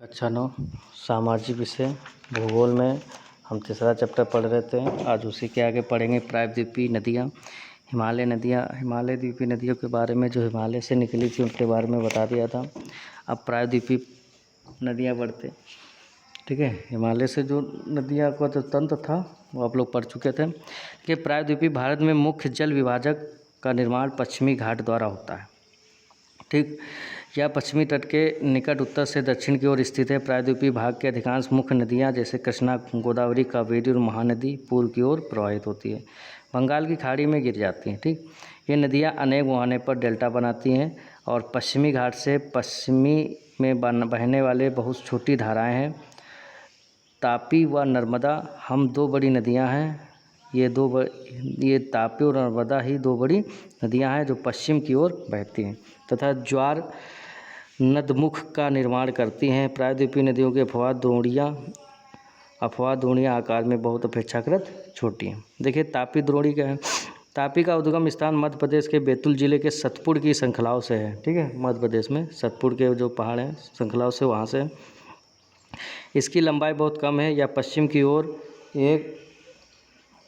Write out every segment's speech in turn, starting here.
अच्छा नो सामाजिक विषय भूगोल में हम तीसरा चैप्टर पढ़ रहे थे। आज उसी के आगे पढ़ेंगे प्रायद्वीपीय नदियाँ, हिमालय नदियाँ। हिमालय द्वीपीय नदियों के बारे में जो हिमालय से निकली थी उनके बारे में बता दिया था। अब प्रायद्वीपीय नदियाँ बढ़ते, ठीक है। हिमालय से जो नदियाँ का जो तंत्र था वो आप लोग पढ़ चुके थे कि प्रायद्वीपीय भारत में मुख्य जल विभाजक का निर्माण पश्चिमी घाट द्वारा होता है, ठीक। यह पश्चिमी तट के निकट उत्तर से दक्षिण की ओर स्थित है। प्रायद्वीपीय भाग के अधिकांश मुख्य नदियाँ जैसे कृष्णा, गोदावरी, कावेरी और महानदी पूर्व की ओर प्रवाहित होती है, बंगाल की खाड़ी में गिर जाती हैं, ठीक। ये नदियाँ अनेक मुहाने पर डेल्टा बनाती हैं और पश्चिमी घाट से पश्चिमी में बहने वाले बहुत छोटी धाराएँ हैं। तापी व नर्मदा हम दो बड़ी नदियाँ हैं। ये तापी और नर्मदा ही दो बड़ी नदियाँ हैं जो पश्चिम की ओर बहती हैं तथा ज्वार नदमुख का निर्माण करती हैं। प्रायद्वीपीय नदियों की अफवाह द्रोणियाँ आकार में बहुत अपेक्षाकृत छोटी हैं। देखिए तापी द्रोणी क्या है। तापी का उद्गम स्थान मध्य प्रदेश के बैतूल जिले के सतपुड़ की श्रृंखलाओं से है, ठीक है। मध्य प्रदेश में सतपुड़ के जो पहाड़ हैं श्रृंखलाओं से, वहाँ से। इसकी लंबाई बहुत कम है। यह पश्चिम की ओर एक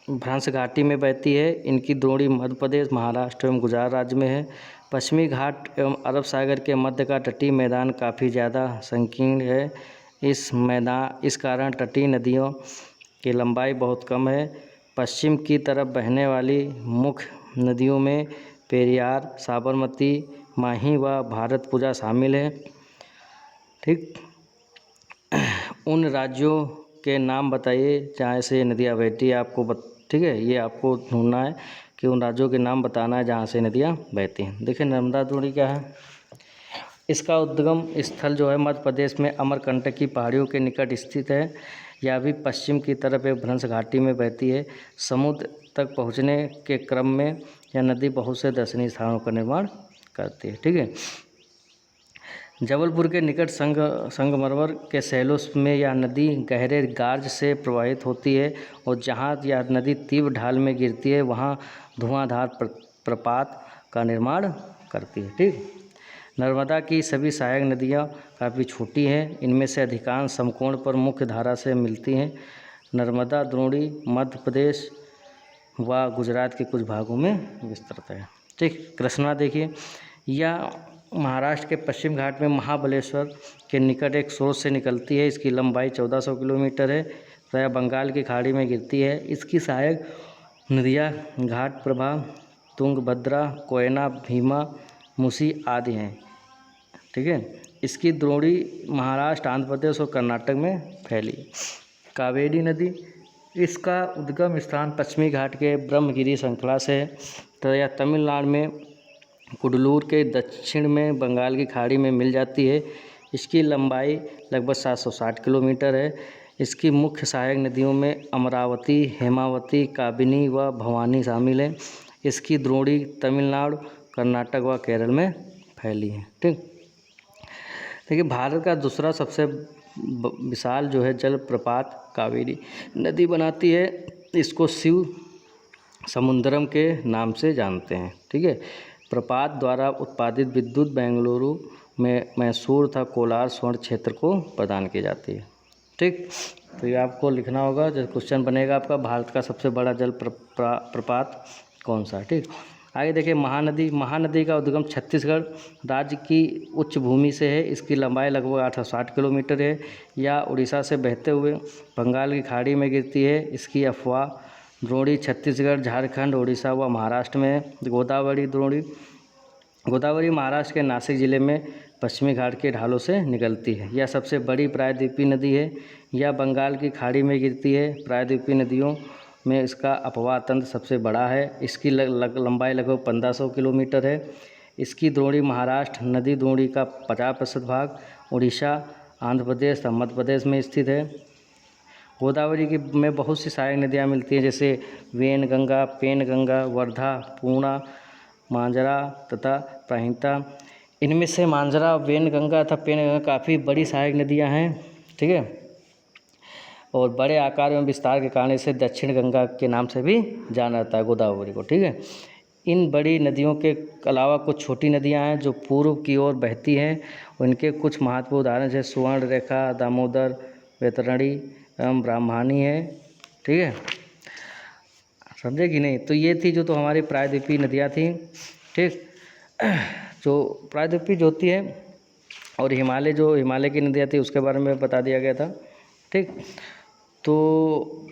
भ्रंश घाटी में बहती है। इनकी द्रोणी मध्य प्रदेश, महाराष्ट्र एवं गुजरात राज्य में है। पश्चिमी घाट एवं अरब सागर के मध्य का तटीय मैदान काफ़ी ज़्यादा संकीर्ण है। इस कारण तटीय नदियों की लंबाई बहुत कम है। पश्चिम की तरफ बहने वाली मुख्य नदियों में पेरियार, साबरमती, माही व भारतपुजा शामिल है, ठीक। उन राज्यों के नाम बताइए जहाँ से नदियाँ बहती है आपको, ठीक है। ये आपको ढूंढना है कि उन राज्यों के नाम बताना है जहाँ से नदियाँ बहती हैं। देखिए नर्मदा द्रोणी क्या है। इसका उद्गम स्थल जो है मध्य प्रदेश में अमरकंटक की पहाड़ियों के निकट स्थित है। यह भी पश्चिम की तरफ एक भ्रंश घाटी में बहती है। समुद्र तक पहुँचने के क्रम में यह नदी बहुत से दर्शनीय स्थानों का निर्माण करती है, ठीक है। जबलपुर के निकट संगमरमर के सैलों में यह नदी गहरे गार्ज से प्रवाहित होती है और जहाँ यह नदी तीव्र ढाल में गिरती है वहाँ धुआंधार प्रपात का निर्माण करती है, ठीक। नर्मदा की सभी सहायक नदियाँ काफ़ी छोटी हैं। इनमें से अधिकांश समकोण पर मुख्य धारा से मिलती हैं। नर्मदा द्रोणी मध्य प्रदेश व गुजरात के कुछ भागों में विस्तृत है, ठीक। कृष्णा देखिए, यह महाराष्ट्र के पश्चिम घाट में महाबलेश्वर के निकट एक स्रोत से निकलती है। इसकी लंबाई 1400 किलोमीटर है। प्रायः बंगाल की खाड़ी में गिरती है। इसकी सहायक नदियाँ घाट प्रभा, तुंगभद्रा, कोयना, भीमा, मुसी आदि हैं, ठीक है। इसकी द्रोणी महाराष्ट्र, आंध्र प्रदेश और कर्नाटक में फैली। कावेरी नदी, इसका उद्गम स्थान पश्चिमी घाट के ब्रह्मगिरी श्रृंखला से है तो यह तमिलनाडु में कुडलूर के दक्षिण में बंगाल की खाड़ी में मिल जाती है। इसकी लंबाई लगभग 760 किलोमीटर है। इसकी मुख्य सहायक नदियों में अमरावती, हेमावती, काबिनी व भवानी शामिल है। इसकी द्रोणी तमिलनाडु, कर्नाटक व केरल में फैली है, ठीक। देखिए भारत का दूसरा सबसे विशाल जो है जलप्रपात कावेरी नदी बनाती है। इसको शिव समुद्रम के नाम से जानते हैं, ठीक है। प्रपात द्वारा उत्पादित विद्युत बेंगलुरु में मैसूर तथा कोलार स्वर्ण क्षेत्र को प्रदान की जाती है, ठीक। तो ये आपको लिखना होगा, जब क्वेश्चन बनेगा आपका भारत का सबसे बड़ा जल प्रपात कौन सा है, ठीक। आगे देखिए महानदी का उद्गम छत्तीसगढ़ राज्य की उच्च भूमि से है। इसकी लंबाई लगभग 860 किलोमीटर है। यह उड़ीसा से बहते हुए बंगाल की खाड़ी में गिरती है। इसकी अफवाह द्रोणी छत्तीसगढ़, झारखंड, उड़ीसा व महाराष्ट्र में है। गोदावरी महाराष्ट्र के नासिक जिले में पश्चिमी घाट के ढालों से निकलती है। यह सबसे बड़ी प्रायद्वीपीय नदी है। यह बंगाल की खाड़ी में गिरती है। प्रायद्वीपीय नदियों में इसका अपवाह तंत्र सबसे बड़ा है। इसकी लंबाई लगभग 1500 किलोमीटर है। इसकी द्रोणी महाराष्ट्र नदी द्रोणी का 50% भाग उड़ीसा, आंध्र प्रदेश और मध्य प्रदेश में स्थित है। गोदावरी की में बहुत सी सहायक नदियाँ मिलती हैं जैसे वेनगंगा, पेनगंगा, वर्धा, पूर्णा, मांजरा तथा प्रहिता। इनमें से मांजरा, वेनगंगा तथा पेनगंगा काफ़ी बड़ी सहायक नदियाँ हैं, ठीक है। और बड़े आकार में विस्तार के कारण इसे दक्षिण गंगा के नाम से भी जाना जाता है गोदावरी को, ठीक है। इन बड़ी नदियों के अलावा कुछ छोटी नदियां हैं जो पूर्व की ओर बहती हैं। उनके कुछ महत्वपूर्ण उदाहरण जैसे सुवर्णरेखा, दामोदर, वैतरणी एवं ब्राह्मणी है। ठीक है, समझे कि नहीं? तो ये थी जो तो हमारी प्रायद्वीपीय नदियाँ थी। ठीक, जो प्रायद्वीपीय जो होती है और हिमालय की नदियाँ थी उसके बारे में बता दिया गया था। ठीक, तो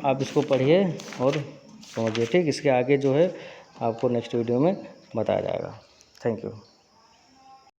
आप इसको पढ़िए और समझिए। ठीक, इसके आगे जो है आपको नेक्स्ट वीडियो में बताया जाएगा। Thank you.